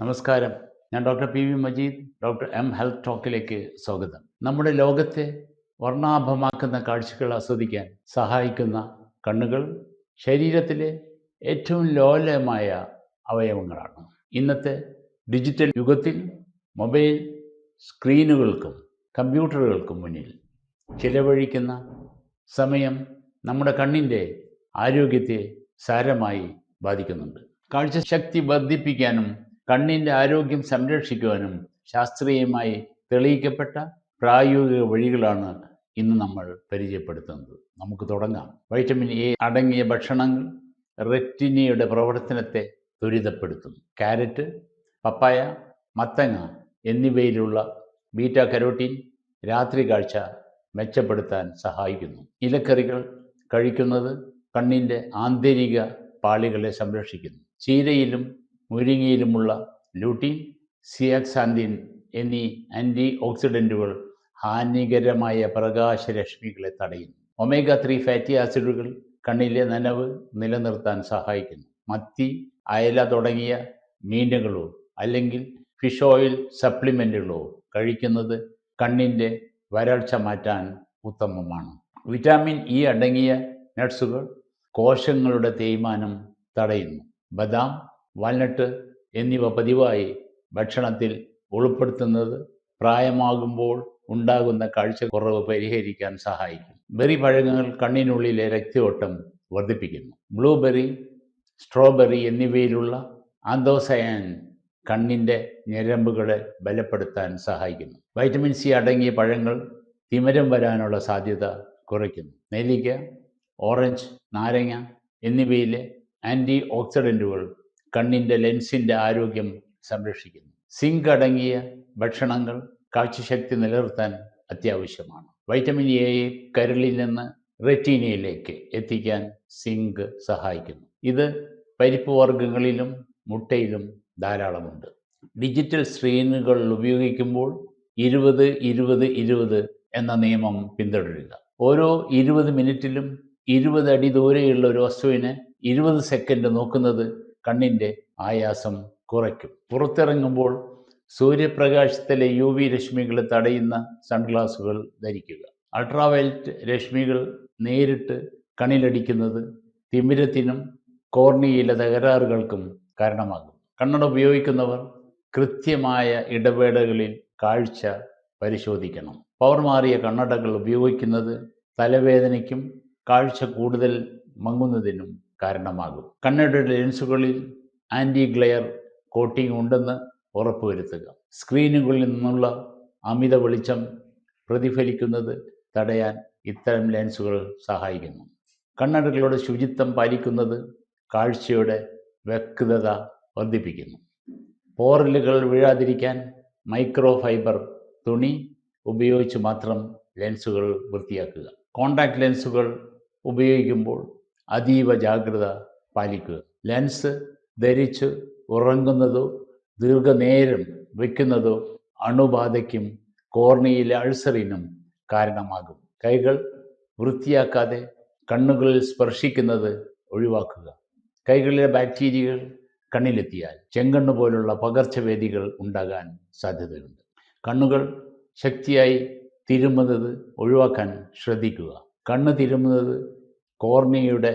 നമസ്കാരം. ഞാൻ doctor P V Majeed, doctor M health ടോക്കിലേക്ക് സ്വാഗതം. നമ്മുടെ ലോകത്തെ വർണ്ണാഭമാക്കുന്ന കാഴ്ചകൾ ആസ്വദിക്കാൻ സഹായിക്കുന്ന കണ്ണുകൾ ശരീരത്തിലെ ഏറ്റവും ലോലമായ അവയവങ്ങളാണ്. ഇന്നത്തെ ഡിജിറ്റൽ യുഗത്തിൽ മൊബൈൽ സ്ക്രീനുകൾക്കും കമ്പ്യൂട്ടറുകൾക്കും മുന്നിൽ ചിലവഴിക്കുന്ന സമയം നമ്മുടെ കണ്ണിൻ്റെ ആരോഗ്യത്തെ സാരമായി ബാധിക്കുന്നുണ്ട്. കാഴ്ചശക്തി വർദ്ധിപ്പിക്കാനും കണ്ണിൻ്റെ ആരോഗ്യം സംരക്ഷിക്കുവാനും ശാസ്ത്രീയമായി തെളിയിക്കപ്പെട്ട പ്രായോഗിക വഴികളാണ് ഇന്ന് നമ്മൾ പരിചയപ്പെടുത്തുന്നത്. നമുക്ക് തുടങ്ങാം. വൈറ്റമിൻ എ അടങ്ങിയ ഭക്ഷണങ്ങൾ റെറ്റിനയുടെ പ്രവർത്തനത്തെ ത്വരിതപ്പെടുത്തും. ക്യാരറ്റ്, പപ്പായ, മത്തങ്ങ എന്നിവയിലുള്ള ബീറ്റ കരോട്ടീൻ രാത്രി കാഴ്ച മെച്ചപ്പെടുത്താൻ സഹായിക്കുന്നു. ഇലക്കറികൾ കഴിക്കുന്നത് കണ്ണിൻ്റെ ആന്തരിക പാളികളെ സംരക്ഷിക്കുന്നു. ചീരയിലും മുരിങ്ങയിലുമുള്ള ലൂട്ടീൻ, സിയാക്സാന്തിൻ എന്നീ ആൻറ്റി ഓക്സിഡൻറ്റുകൾ ഹാനികരമായ പ്രകാശരശ്മികളെ തടയുന്നു. ഒമേഗ 3 ഫാറ്റി ആസിഡുകൾ കണ്ണിലെ നനവ് നിലനിർത്താൻ സഹായിക്കുന്നു. മത്തി, അയല തുടങ്ങിയ മീനുകളോ അല്ലെങ്കിൽ ഫിഷ് ഓയിൽ സപ്ലിമെൻറ്റുകളോ കഴിക്കുന്നത് കണ്ണിൻ്റെ വരൾച്ച മാറ്റാൻ ഉത്തമമാണ്. വിറ്റാമിൻ ഇ അടങ്ങിയ നട്ട്സുകൾ കോശങ്ങളുടെ തേയ്മാനം തടയുന്നു. ബദാം, വാൽനട്ട് എന്നിവ പതിവായി ഭക്ഷണത്തിൽ ഉൾപ്പെടുത്തുന്നത് പ്രായമാകുമ്പോൾ ഉണ്ടാകുന്ന കാഴ്ചക്കുറവ് പരിഹരിക്കാൻ സഹായിക്കും. ബെറി പഴങ്ങൾ കണ്ണിനുള്ളിലെ രക്തയോട്ടം വർദ്ധിപ്പിക്കുന്നു. ബ്ലൂബെറി, സ്ട്രോബെറി എന്നിവയിലുള്ള ആന്തോസയാൻ കണ്ണിൻ്റെ ഞരമ്പുകളെ ബലപ്പെടുത്താൻ സഹായിക്കുന്നു. വൈറ്റമിൻ സി അടങ്ങിയ പഴങ്ങൾ തിമിരം വരാനുള്ള സാധ്യത കുറയ്ക്കുന്നു. നെല്ലിക്ക, ഓറഞ്ച്, നാരങ്ങ എന്നിവയിലെ ആൻറ്റി ഓക്സിഡൻറ്റുകൾ കണ്ണിൻ്റെ ലെൻസിൻ്റെ ആരോഗ്യം സംരക്ഷിക്കുന്നു. സിങ്ക് അടങ്ങിയ ഭക്ഷണങ്ങൾ കാഴ്ചശക്തി നിലനിർത്താൻ അത്യാവശ്യമാണ്. വൈറ്റമിൻ എയെ കരളിൽ നിന്ന് റെറ്റീനയിലേക്ക് എത്തിക്കാൻ സിങ്ക് സഹായിക്കുന്നു. ഇത് പരിപ്പ് വർഗ്ഗങ്ങളിലും മുട്ടയിലും ധാരാളമുണ്ട്. ഡിജിറ്റൽ സ്ക്രീനുകൾ ഉപയോഗിക്കുമ്പോൾ 20-20-20 എന്ന നിയമം പിന്തുടരുക. ഓരോ 20 മിനിറ്റിലും 20 അടി ദൂരെയുള്ള ഒരു വസ്തുവിനെ 20 സെക്കൻഡ് നോക്കുന്നത് കണ്ണിൻ്റെ ആയാസം കുറയ്ക്കും. പുറത്തിറങ്ങുമ്പോൾ സൂര്യപ്രകാശത്തിലെ UV രശ്മികളെ തടയുന്ന സൺഗ്ലാസുകൾ ധരിക്കുക. അൾട്രാവയലറ്റ് രശ്മികൾ നേരിട്ട് കണ്ണിലടിക്കുന്നത് തിമിരത്തിനും കോർണിയയിലെ തകരാറുകൾക്കും കാരണമാകും. കണ്ണട ഉപയോഗിക്കുന്നവർ കൃത്യമായ ഇടവേളകളിൽ കാഴ്ച പരിശോധിക്കണം. പവർ മാറിയ കണ്ണടകൾ ഉപയോഗിക്കുന്നത് തലവേദനയ്ക്കും കാഴ്ച കൂടുതൽ മങ്ങുന്നതിനും കാരണമാകും. കണ്ണടയുടെ ലെൻസുകളിൽ ആൻറ്റി ഗ്ലെയർ കോട്ടിംഗ് ഉണ്ടെന്ന് ഉറപ്പുവരുത്തുക. സ്ക്രീനുകളിൽ നിന്നുള്ള അമിത വെളിച്ചം പ്രതിഫലിക്കുന്നത് തടയാൻ ഇത്തരം ലെൻസുകൾ സഹായിക്കുന്നു. കണ്ണടകളുടെ ശുചിത്വം പാലിക്കുന്നത് കാഴ്ചയുടെ വ്യക്തത വർദ്ധിപ്പിക്കുന്നു. പോറലുകൾ വീഴാതിരിക്കാൻ മൈക്രോ ഫൈബർ തുണി ഉപയോഗിച്ച് മാത്രം ലെൻസുകൾ വൃത്തിയാക്കുക. കോണ്ടാക്ട് ലെൻസുകൾ ഉപയോഗിക്കുമ്പോൾ അതീവ ജാഗ്രത പാലിക്കുക. ലെൻസ് ധരിച്ച് ഉറങ്ങുന്നതോ ദീർഘനേരം വയ്ക്കുന്നതോ അണുബാധയ്ക്കും കോർണിയയിലെ അൾസറിനും കാരണമാകും. കൈകൾ വൃത്തിയാക്കാതെ കണ്ണുകളിൽ സ്പർശിക്കുന്നത് ഒഴിവാക്കുക. കൈകളിലെ ബാക്ടീരിയകൾ കണ്ണിലെത്തിയാൽ ചെങ്കണ്ണ് പോലുള്ള പകർച്ചവ്യാധികൾ ഉണ്ടാകാൻ സാധ്യതയുണ്ട്. കണ്ണുകൾ ശക്തിയായി തിരുമുന്നത് ഒഴിവാക്കാൻ ശ്രദ്ധിക്കുക. കണ്ണ് തിരുമുന്നത് കോർണിയയുടെ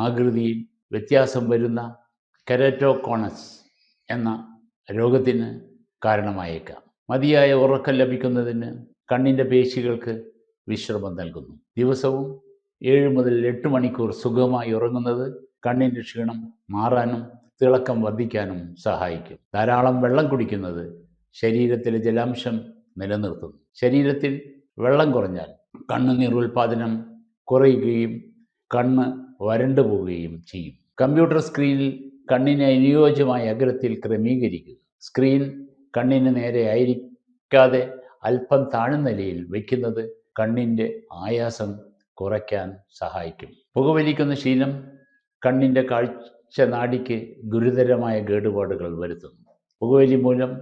ആകൃതിയിൽ വ്യത്യാസം വരുന്ന കെരറ്റോകോണസ് എന്ന രോഗത്തിന് കാരണമായേക്കാം. മതിയായ ഉറക്കം ലഭിക്കുന്നതിന് കണ്ണിൻ്റെ പേശികൾക്ക് വിശ്രമം നൽകുന്നു. ദിവസവും 7 മുതൽ 8 മണിക്കൂർ സുഖമായി ഉറങ്ങുന്നത് കണ്ണിൻ്റെ ക്ഷീണം മാറാനും തിളക്കം വർദ്ധിക്കാനും സഹായിക്കും. ധാരാളം വെള്ളം കുടിക്കുന്നത് ശരീരത്തിലെ ജലാംശം നിലനിർത്തുന്നു. ശരീരത്തിൽ വെള്ളം കുറഞ്ഞാൽ കണ്ണുനീർ ഉൽപ്പാദനം കുറയുകയും കണ്ണ് വരണ്ടു പോവുകയും ചെയ്യും. കമ്പ്യൂട്ടർ സ്ക്രീനിൽ കണ്ണിന് അനുയോജ്യമായ അഗ്രത്തിൽ ക്രമീകരിക്കുക. സ്ക്രീൻ കണ്ണിന് നേരെ ആയിരിക്കാതെ അല്പം താഴ്ന്ന നിലയിൽ വയ്ക്കുന്നത് കണ്ണിൻ്റെ ആയാസം കുറയ്ക്കാൻ സഹായിക്കും. പുകവലിക്കുന്ന ശീലം കണ്ണിൻ്റെ കാഴ്ച നാഡിക്ക് ഗുരുതരമായ കേടുപാടുകൾ വരുത്തുന്നു. പുകവലി മൂലം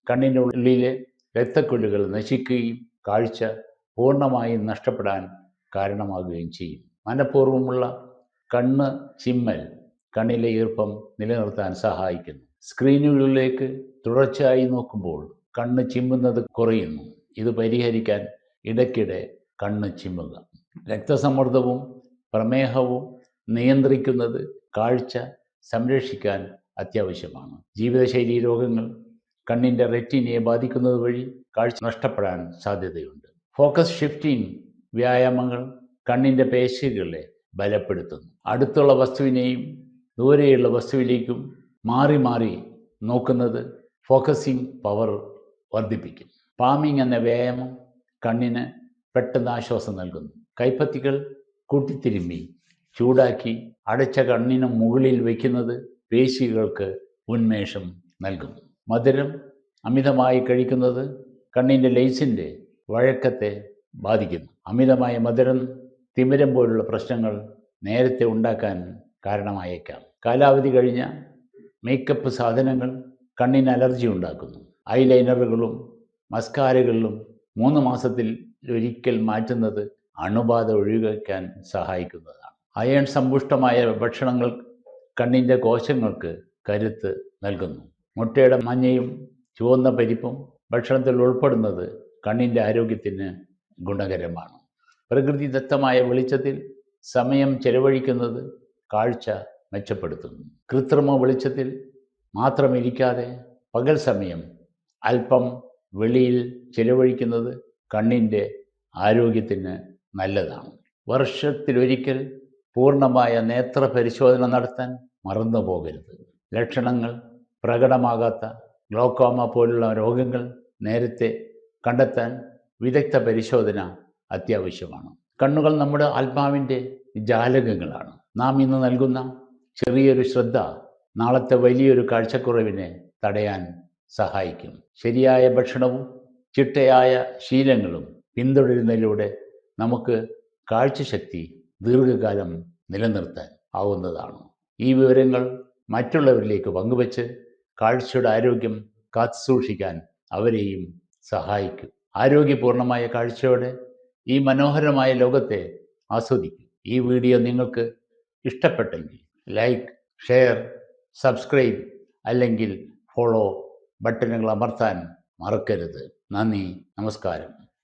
കണ്ണിൻ്റെ ഉള്ളിലെ രക്തക്കൊല്ലുകൾ നശിക്കുകയും കാഴ്ച പൂർണ്ണമായും നഷ്ടപ്പെടാൻ കാരണമാകുകയും ചെയ്യും. മനഃപൂർവ്വമുള്ള കണ്ണ് ചിമ്മൽ കണ്ണിലെ ഈർപ്പം നിലനിർത്താൻ സഹായിക്കുന്നു. സ്ക്രീനുകളിലേക്ക് തുടർച്ചയായി നോക്കുമ്പോൾ കണ്ണ് ചിമ്മുന്നത് കുറയുന്നു. ഇത് പരിഹരിക്കാൻ ഇടയ്ക്കിടെ കണ്ണ് ചിമ്മുക. രക്തസമ്മർദ്ദവും പ്രമേഹവും നിയന്ത്രിക്കുന്നത് കാഴ്ച സംരക്ഷിക്കാൻ അത്യാവശ്യമാണ്. ജീവിതശൈലി രോഗങ്ങൾ കണ്ണിൻ്റെ റെറ്റിനയെ ബാധിക്കുന്നത് വഴി കാഴ്ച നഷ്ടപ്പെടാൻ സാധ്യതയുണ്ട്. ഫോക്കസ് ഷിഫ്റ്റിംഗ് വ്യായാമങ്ങൾ കണ്ണിൻ്റെ പേശികളെ ബലപ്പെടുത്തുന്നു. അടുത്തുള്ള വസ്തുവിനെയും ദൂരെയുള്ള വസ്തുവിലേക്കും മാറി മാറി നോക്കുന്നത് ഫോക്കസിംഗ് പവർ വർദ്ധിപ്പിക്കും. പാമിംഗ് എന്ന വ്യായാമം കണ്ണിന് പെട്ടെന്ന് ആശ്വാസം നൽകുന്നു. കൈപ്പത്തികൾ കൂട്ടിത്തിരുമ്മി ചൂടാക്കി അടച്ച കണ്ണിന് മുകളിൽ വയ്ക്കുന്നത് പേശികൾക്ക് ഉന്മേഷം നൽകുന്നു. മധുരം അമിതമായി കഴിക്കുന്നത് കണ്ണിൻ്റെ ലെൻസിൻ്റെ വഴക്കത്തെ ബാധിക്കുന്നു. അമിതമായ മധുരം തിമിരം പോലുള്ള പ്രശ്നങ്ങൾ നേരത്തെ ഉണ്ടാക്കാൻ കാരണമായേക്കാം. കാലാവധി കഴിഞ്ഞ മേക്കപ്പ് സാധനങ്ങൾ കണ്ണിന് അലർജി ഉണ്ടാക്കുന്നു. ഐലൈനറുകളും മസ്കാരകളിലും 3 മാസത്തിൽ ഒരിക്കൽ മാറ്റുന്നത് അണുബാധ ഒഴിവാക്കാൻ സഹായിക്കുന്നതാണ്. അയൺ സമ്പുഷ്ടമായ ഭക്ഷണങ്ങൾ കണ്ണിൻ്റെ കോശങ്ങൾക്ക് കരുത്ത് നൽകുന്നു. മുട്ടയുടെ മഞ്ഞയും ചുവന്ന പരിപ്പും ഭക്ഷണത്തിൽ ഉൾപ്പെടുന്നത് കണ്ണിൻ്റെ ആരോഗ്യത്തിന് ഗുണകരമാണ്. പ്രകൃതിദത്തമായ വെളിച്ചത്തിൽ സമയം ചെലവഴിക്കുന്നത് കാഴ്ച മെച്ചപ്പെടുത്തുന്നു. കൃത്രിമ വെളിച്ചത്തിൽ മാത്രമിരിക്കാതെ പകൽ സമയം അല്പം വെളിയിൽ ചെലവഴിക്കുന്നത് കണ്ണിൻ്റെ ആരോഗ്യത്തിന് നല്ലതാണ്. വർഷത്തിലൊരിക്കൽ പൂർണ്ണമായ നേത്ര പരിശോധന നടത്താൻ മറന്നു പോകരുത്. ലക്ഷണങ്ങൾ പ്രകടമാകാത്ത ഗ്ലോക്കോമ പോലുള്ള രോഗങ്ങൾ നേരത്തെ കണ്ടെത്താൻ വിദഗ്ധ പരിശോധന അത്യാവശ്യമാണ്. കണ്ണുകൾ നമ്മുടെ ആത്മാവിൻ്റെ ജാലകങ്ങളാണ്. നാം ഇന്ന് നൽകുന്ന ചെറിയൊരു ശ്രദ്ധ നാളത്തെ വലിയൊരു കാഴ്ചക്കുറവിനെ തടയാൻ സഹായിക്കും. ശരിയായ ഭക്ഷണവും ചിട്ടയായ ശീലങ്ങളും പിന്തുടരുന്നതിലൂടെ നമുക്ക് കാഴ്ചശക്തി ദീർഘകാലം നിലനിർത്താൻ ആവുന്നതാണ്. ഈ വിവരങ്ങൾ മറ്റുള്ളവരിലേക്ക് പങ്കുവച്ച് കാഴ്ചയുടെ ആരോഗ്യം കാത്തുസൂക്ഷിക്കാൻ അവരെയും സഹായിക്കും. ആരോഗ്യപൂർണമായ കാഴ്ചയോടെ ഈ മനോഹരമായ ലോകത്തെ ആസ്വദിക്കും. ഈ വീഡിയോ നിങ്ങൾക്ക് ഇഷ്ടപ്പെട്ടെങ്കിൽ ലൈക്ക്, ഷെയർ, സബ്സ്ക്രൈബ് അല്ലെങ്കിൽ ഫോളോ ബട്ടണുകൾ അമർത്താൻ മറക്കരുത്. നന്ദി, നമസ്കാരം.